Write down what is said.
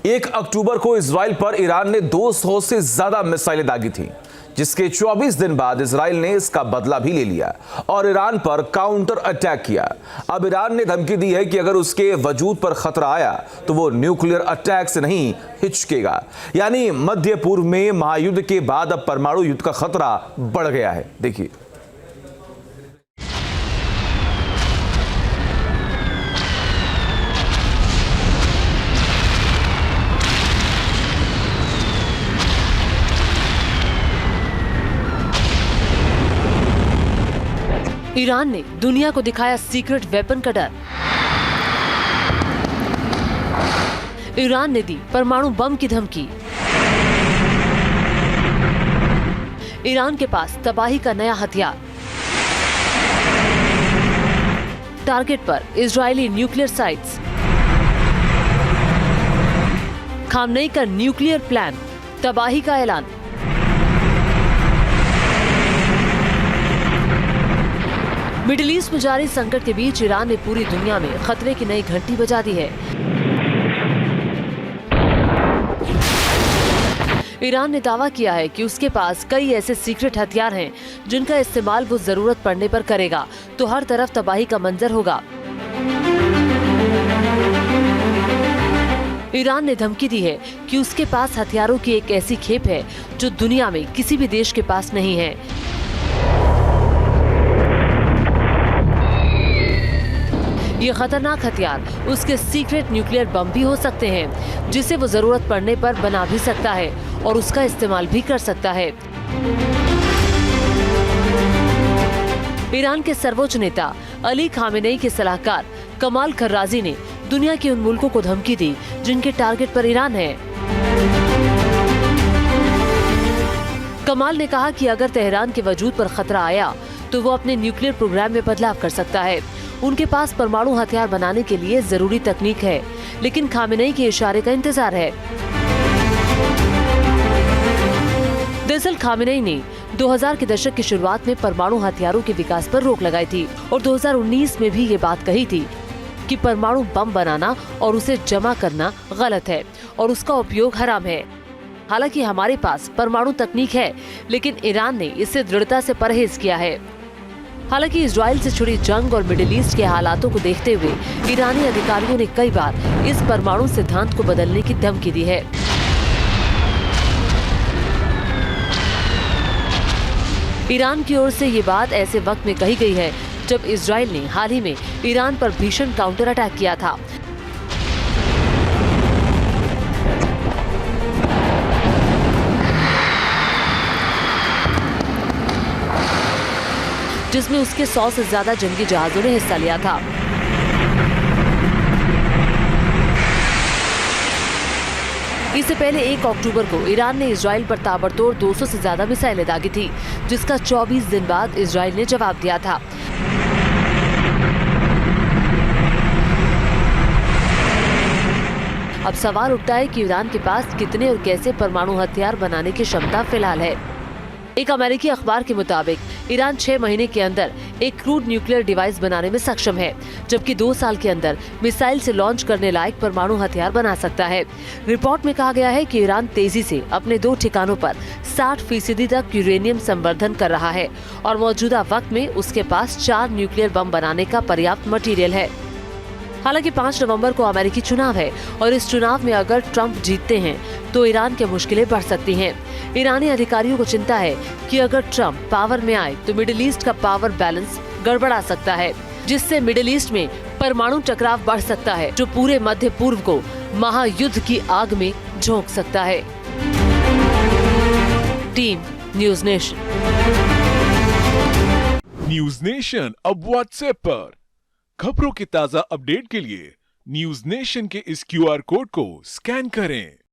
1 अक्टूबर को इजराइल पर ईरान ने 200 से ज्यादा मिसाइलें दागी थी, जिसके 24 दिन बाद इजराइल ने इसका बदला भी ले लिया और ईरान पर काउंटर अटैक किया। अब ईरान ने धमकी दी है कि अगर उसके वजूद पर खतरा आया तो वो न्यूक्लियर अटैक से नहीं हिचकेगा। यानी मध्य पूर्व में महायुद्ध के बाद अब परमाणु युद्ध का खतरा बढ़ गया है। देखिए, ईरान ने दुनिया को दिखाया सीक्रेट वेपन का डर। ईरान ने दी परमाणु बम की धमकी। ईरान के पास तबाही का नया हथियार। टारगेट पर इजरायली न्यूक्लियर साइट्स। खामनेई का न्यूक्लियर प्लान, तबाही का ऐलान। मिडिल ईस्ट में जारी संकट के बीच ईरान ने पूरी दुनिया में खतरे की नई घंटी बजा दी है। ईरान ने दावा किया है कि उसके पास कई ऐसे सीक्रेट हथियार हैं जिनका इस्तेमाल वो जरूरत पड़ने पर करेगा तो हर तरफ तबाही का मंजर होगा। ईरान ने धमकी दी है कि उसके पास हथियारों की एक ऐसी खेप है जो दुनिया में किसी भी देश के पास नहीं है। ये खतरनाक हथियार उसके सीक्रेट न्यूक्लियर बम भी हो सकते हैं, जिसे वो जरूरत पड़ने पर बना भी सकता है और उसका इस्तेमाल भी कर सकता है। ईरान के सर्वोच्च नेता अली खामेनेई के सलाहकार कमाल खर्राजी ने दुनिया के उन मुल्कों को धमकी दी जिनके टारगेट पर ईरान है। कमाल ने कहा कि अगर तेहरान के वजूद पर खतरा आया तो वो अपने न्यूक्लियर प्रोग्राम में बदलाव कर सकता है। उनके पास परमाणु हथियार बनाने के लिए जरूरी तकनीक है, लेकिन खामेनेई के इशारे का इंतजार है। दरअसल खामेनेई ने 2000 के दशक की शुरुआत में परमाणु हथियारों के विकास पर रोक लगाई थी और 2019 में भी ये बात कही थी कि परमाणु बम बनाना और उसे जमा करना गलत है और उसका उपयोग हराम है। हालांकि हमारे पास परमाणु तकनीक है, लेकिन ईरान ने इससे दृढ़ता से परहेज किया है। हालांकि इजराइल से जुड़ी जंग और मिडिल ईस्ट के हालातों को देखते हुए ईरानी अधिकारियों ने कई बार इस परमाणु सिद्धांत को बदलने की धमकी दी है। ईरान की ओर से ये बात ऐसे वक्त में कही गई है जब इजराइल ने हाल ही में ईरान पर भीषण काउंटर अटैक किया था। जिसमें उसके 100 से ज्यादा जंगी जहाजों ने हिस्सा लिया था। इससे पहले 1 अक्टूबर को ईरान ने इजराइल पर ताबड़तोड़ 200 से ज्यादा मिसाइलें दागी थी, जिसका 24 दिन बाद इजराइल ने जवाब दिया था। अब सवाल उठता है कि ईरान के पास कितने और कैसे परमाणु हथियार बनाने की क्षमता फिलहाल है। एक अमेरिकी अखबार के मुताबिक ईरान 6 महीने के अंदर एक क्रूड न्यूक्लियर डिवाइस बनाने में सक्षम है, जबकि 2 साल के अंदर मिसाइल से लॉन्च करने लायक परमाणु हथियार बना सकता है। रिपोर्ट में कहा गया है कि ईरान तेजी से अपने 2 ठिकानों पर 60% तक यूरेनियम संवर्धन कर रहा है और मौजूदा वक्त में उसके पास 4 न्यूक्लियर बम बनाने का पर्याप्त मटेरियल है। हालांकि 5 नवंबर को अमेरिकी चुनाव है और इस चुनाव में अगर ट्रंप जीतते हैं तो ईरान की मुश्किलें बढ़ सकती हैं। ईरानी अधिकारियों को चिंता है कि अगर ट्रंप पावर में आए तो मिडिल ईस्ट का पावर बैलेंस गड़बड़ा सकता है, जिससे मिडिल ईस्ट में परमाणु टकराव बढ़ सकता है, जो पूरे मध्य पूर्व को महायुद्ध की आग में झोंक सकता है। Team news nation. News nation अब व्हाट्सएप पर खबरों की ताजा अपडेट के लिए न्यूज नेशन के इस QR कोड को स्कैन करें।